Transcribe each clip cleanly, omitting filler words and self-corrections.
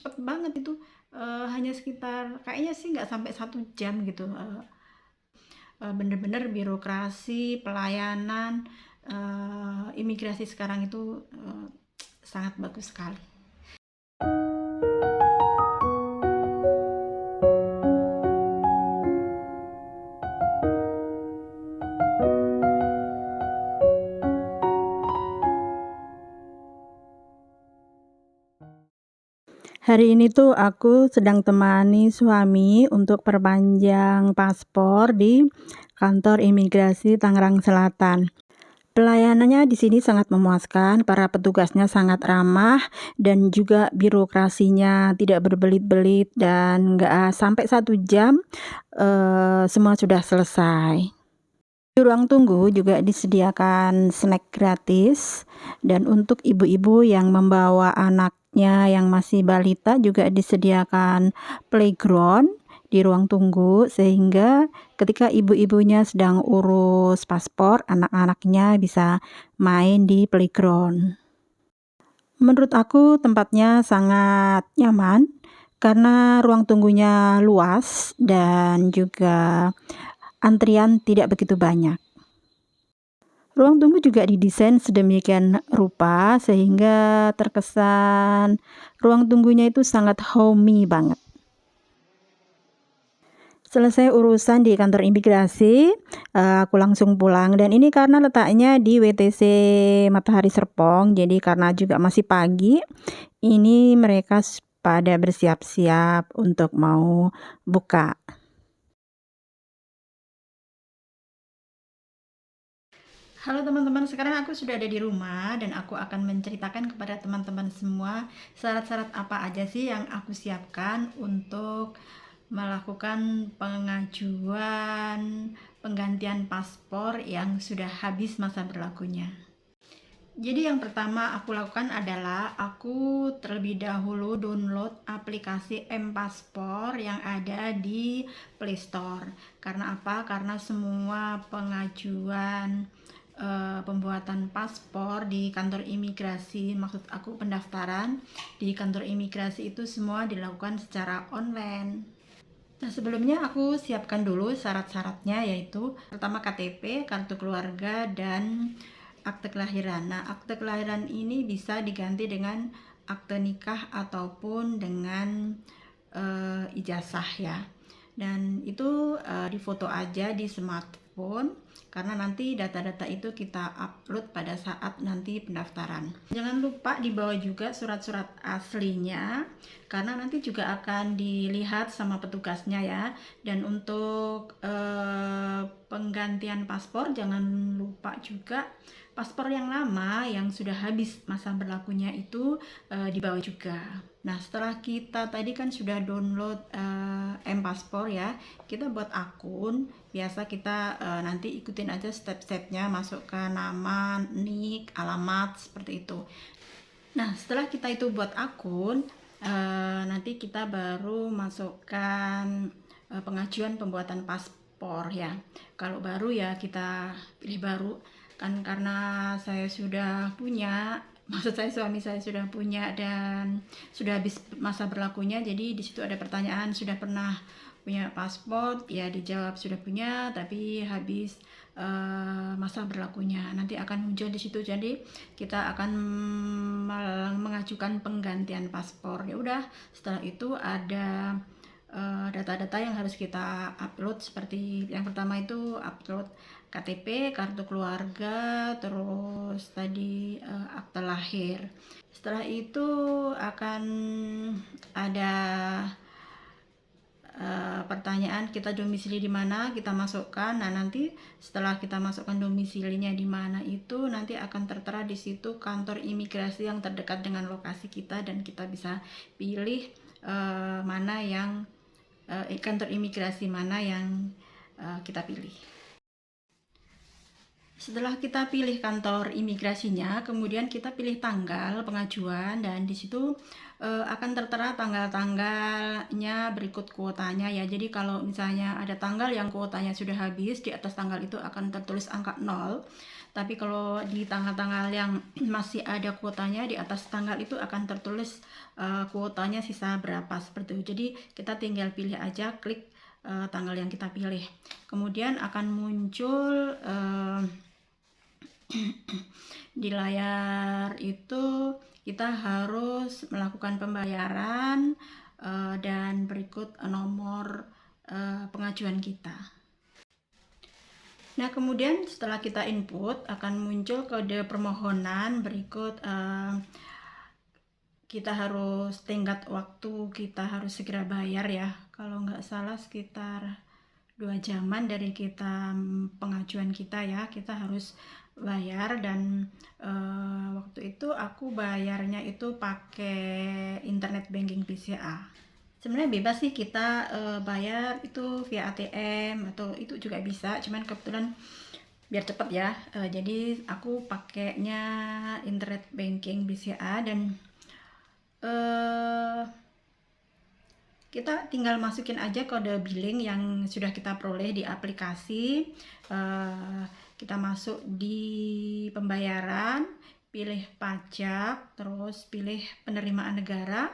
cepet banget itu, hanya sekitar kayaknya sih nggak sampai 1 jam gitu, bener-bener birokrasi, pelayanan, imigrasi sekarang itu, sangat bagus sekali. Hari ini tuh aku sedang temani suami untuk perpanjang paspor di kantor imigrasi Tangerang Selatan. Pelayanannya di sini sangat memuaskan, para petugasnya sangat ramah dan juga birokrasinya tidak berbelit-belit dan nggak sampai 1 jam, semua sudah selesai. Di ruang tunggu juga disediakan snack gratis dan untuk ibu-ibu yang membawa anaknya yang masih balita juga disediakan playground di ruang tunggu sehingga ketika ibu-ibunya sedang urus paspor, anak-anaknya bisa main di playground. Menurut aku tempatnya sangat nyaman karena ruang tunggunya luas dan juga antrian tidak begitu banyak. Ruang tunggu juga didesain sedemikian rupa sehingga terkesan ruang tunggunya itu sangat homey banget. Selesai urusan di kantor imigrasi, aku langsung pulang dan ini karena letaknya di WTC Matahari Serpong, jadi karena juga masih pagi, ini mereka pada bersiap-siap untuk mau buka. Halo teman-teman, sekarang aku sudah ada di rumah dan aku akan menceritakan kepada teman-teman semua syarat-syarat apa aja sih yang aku siapkan untuk melakukan pengajuan penggantian paspor yang sudah habis masa berlakunya. Jadi yang pertama aku lakukan adalah aku terlebih dahulu download aplikasi M-Paspor yang ada di Play Store. Karena apa? Karena semua pengajuan pembuatan paspor di kantor imigrasi, maksud aku pendaftaran di kantor imigrasi itu semua dilakukan secara online. Nah, sebelumnya aku siapkan dulu syarat-syaratnya, yaitu pertama KTP, kartu keluarga, dan akte kelahiran. Nah, akte kelahiran ini bisa diganti dengan akte nikah ataupun dengan ijazah ya. Dan itu difoto aja di smartphone karena nanti data-data itu kita upload pada saat nanti pendaftaran. Jangan lupa dibawa juga surat-surat aslinya karena nanti juga akan dilihat sama petugasnya ya. Dan untuk penggantian paspor jangan lupa juga paspor yang lama yang sudah habis masa berlakunya itu dibawa juga. Nah, setelah kita tadi kan sudah download M-Paspor ya, kita buat akun. Biasa kita nanti ikutin aja step-stepnya, masukkan nama, nik, alamat, seperti itu. Nah, setelah kita itu buat akun, nanti kita baru masukkan pengajuan pembuatan paspor ya. Kalau baru ya kita pilih baru. Kan karena saya sudah punya, maksud saya suami saya sudah punya dan sudah habis masa berlakunya, jadi di situ ada pertanyaan sudah pernah punya paspor, ya dijawab sudah punya tapi habis masa berlakunya. Nanti akan muncul di situ, jadi kita akan mengajukan penggantian paspor. Ya udah, setelah itu ada data-data yang harus kita upload, seperti yang pertama itu upload KTP, kartu keluarga, terus tadi akte lahir. Setelah itu akan ada pertanyaan kita domisili di mana, kita masukkan. Nah, nanti setelah kita masukkan domisilinya di mana itu nanti akan tertera di situ kantor imigrasi yang terdekat dengan lokasi kita dan kita bisa pilih mana yang kantor imigrasi mana yang kita pilih. Setelah kita pilih kantor imigrasinya, kemudian kita pilih tanggal pengajuan dan di situ akan tertera tanggal-tanggalnya berikut kuotanya ya. Jadi kalau misalnya ada tanggal yang kuotanya sudah habis, di atas tanggal itu akan tertulis angka 0. Tapi kalau di tanggal-tanggal yang masih ada kuotanya, di atas tanggal itu akan tertulis kuotanya sisa berapa seperti itu. Jadi kita tinggal pilih aja, klik tanggal yang kita pilih. Kemudian akan muncul di layar itu kita harus melakukan pembayaran dan berikut nomor pengajuan kita. Nah, kemudian setelah kita input akan muncul kode permohonan berikut kita harus tenggat waktu, kita harus segera bayar ya. Kalau nggak salah sekitar 2 jaman dari kita pengajuan kita ya, kita harus bayar. Dan waktu itu aku bayarnya itu pakai internet banking BCA. Sebenarnya bebas sih kita bayar itu via ATM atau itu juga bisa, cuman kebetulan biar cepet ya, jadi aku pakainya internet banking BCA. Dan kita tinggal masukin aja kode billing yang sudah kita peroleh di aplikasi. Kita masuk di pembayaran, pilih pajak, terus pilih penerimaan negara,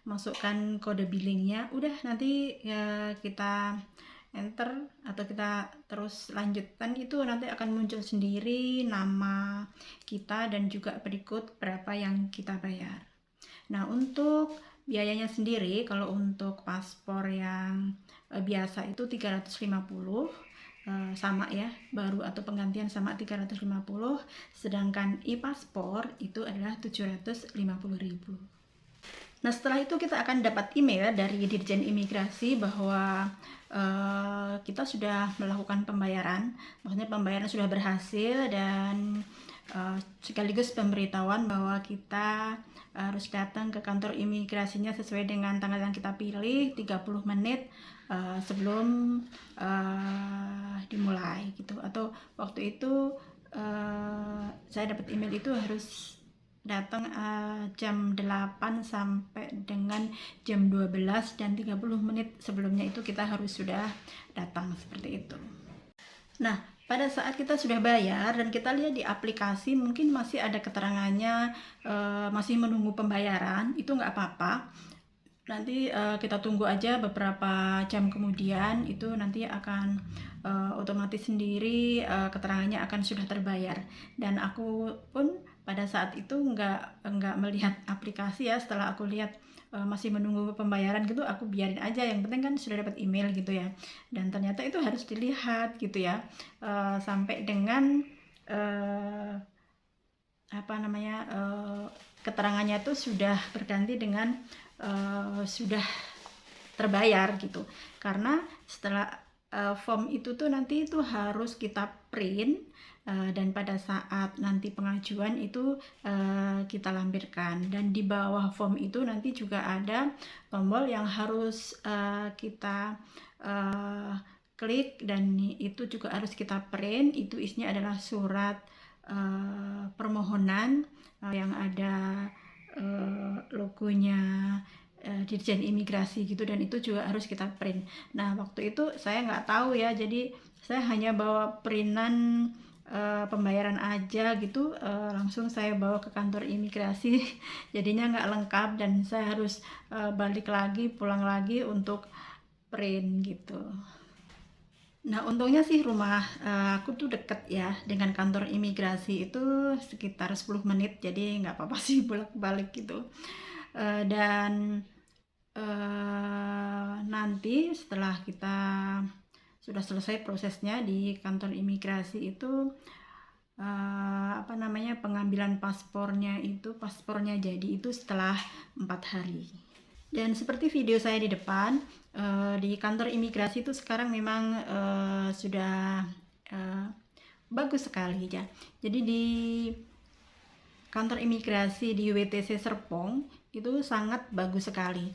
masukkan kode billingnya, udah nanti ya kita enter atau kita terus lanjutkan, itu nanti akan muncul sendiri nama kita dan juga berikut berapa yang kita bayar. Nah, untuk biayanya sendiri, kalau untuk paspor yang biasa itu 350, sama ya, baru atau penggantian sama 350, sedangkan e-paspor itu adalah 750.000. Nah, setelah itu kita akan dapat email dari Dirjen Imigrasi bahwa kita sudah melakukan pembayaran, maksudnya pembayaran sudah berhasil, dan sekaligus pemberitahuan bahwa kita harus datang ke kantor imigrasinya sesuai dengan tanggal yang kita pilih 30 menit sebelum dimulai gitu. Atau waktu itu saya dapat email itu harus datang jam 8 sampai dengan jam 12, dan 30 menit sebelumnya itu kita harus sudah datang seperti itu. Nah, pada saat kita sudah bayar dan kita lihat di aplikasi mungkin masih ada keterangannya masih menunggu pembayaran, itu nggak apa-apa. Nanti kita tunggu aja beberapa jam kemudian, itu nanti akan otomatis sendiri keterangannya akan sudah terbayar. Dan aku pun pada saat itu nggak melihat aplikasi ya. Setelah aku lihat masih menunggu pembayaran gitu, aku biarin aja, yang penting kan sudah dapat email gitu ya. Dan ternyata itu harus dilihat gitu ya, sampai dengan keterangannya itu sudah berganti dengan sudah terbayar gitu. Karena setelah form itu tuh nanti itu harus kita print, dan pada saat nanti pengajuan itu kita lampirkan. Dan di bawah form itu nanti juga ada tombol yang harus kita klik, dan itu juga harus kita print. Itu isinya adalah surat permohonan yang ada logonya Dirjen Imigrasi gitu, dan itu juga harus kita print. Nah, waktu itu saya nggak tahu ya, jadi saya hanya bawa printan pembayaran aja gitu, langsung saya bawa ke kantor imigrasi. Jadinya nggak lengkap, dan saya harus balik lagi, pulang lagi untuk print gitu. Nah, untungnya sih rumah aku tuh deket ya dengan kantor imigrasi, itu sekitar 10 menit, jadi nggak apa-apa sih bolak-balik gitu. Dan nanti setelah kita sudah selesai prosesnya di kantor imigrasi itu pengambilan paspornya jadi itu setelah 4 hari. Dan seperti video saya di depan, di kantor imigrasi itu sekarang memang sudah bagus sekali ya. Jadi di kantor imigrasi di WTC Serpong itu sangat bagus sekali.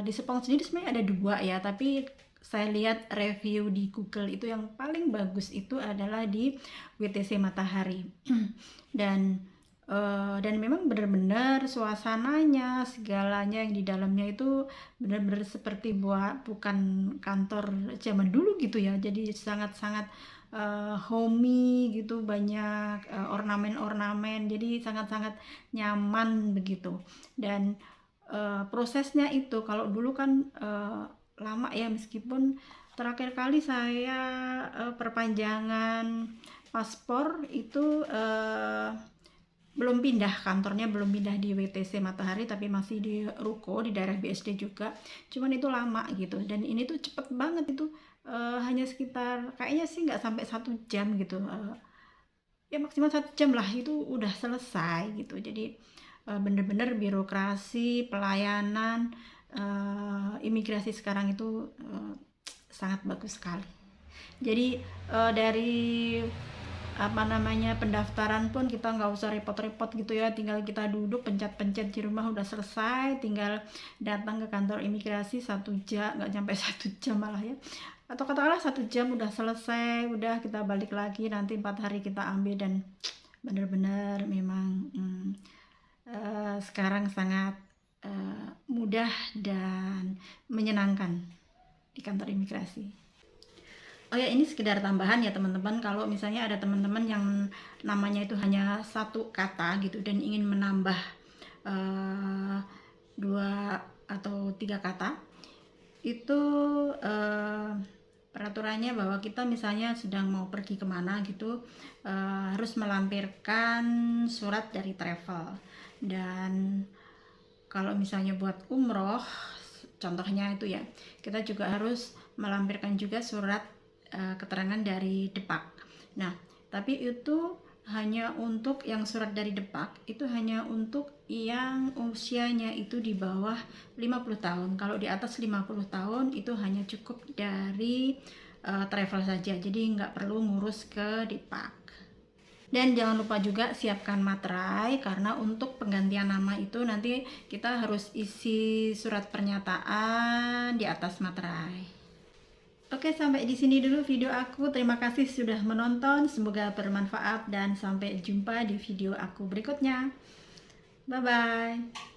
Di Serpong sendiri sebenarnya ada 2 ya, tapi saya lihat review di Google itu yang paling bagus itu adalah di WTC Matahari. Dan memang benar-benar suasananya, segalanya yang di dalamnya itu benar-benar seperti bukan kantor zaman dulu gitu ya. Jadi sangat-sangat homey gitu, banyak ornamen-ornamen, jadi sangat-sangat nyaman begitu. Dan prosesnya itu kalau dulu kan lama ya, meskipun terakhir kali saya perpanjangan paspor itu belum pindah, kantornya belum pindah di WTC Matahari, tapi masih di Ruko di daerah BSD juga. Cuman itu lama gitu, dan ini tuh cepet banget itu, hanya sekitar kayaknya sih nggak sampai 1 jam gitu, ya maksimal 1 jam lah itu udah selesai gitu. Jadi bener-bener birokrasi pelayanan imigrasi sekarang itu sangat bagus sekali. Jadi dari apa namanya pendaftaran pun kita nggak usah repot-repot gitu ya, tinggal kita duduk pencet-pencet di rumah udah selesai, tinggal datang ke kantor imigrasi 1 jam, nggak sampai 1 jam malah ya, atau katakanlah 1 jam udah selesai, udah kita balik lagi nanti 4 hari kita ambil. Dan benar-benar memang sekarang sangat mudah dan menyenangkan di kantor imigrasi. Oh ya, ini sekedar tambahan ya teman-teman, kalau misalnya ada teman-teman yang namanya itu hanya 1 kata gitu dan ingin menambah 2 atau 3 kata, itu peraturannya bahwa kita misalnya sedang mau pergi kemana gitu, harus melampirkan surat dari travel. Dan kalau misalnya buat umroh contohnya itu ya, kita juga harus melampirkan juga surat keterangan dari Depak. Nah, tapi itu hanya untuk yang surat dari Depak itu hanya untuk yang usianya itu di bawah 50 tahun. Kalau di atas 50 tahun itu hanya cukup dari travel saja, jadi nggak perlu ngurus ke Depak. Dan jangan lupa juga siapkan materai, karena untuk penggantian nama itu nanti kita harus isi surat pernyataan di atas materai. Oke, sampai di sini dulu video aku. Terima kasih sudah menonton. Semoga bermanfaat dan sampai jumpa di video aku berikutnya. Bye bye.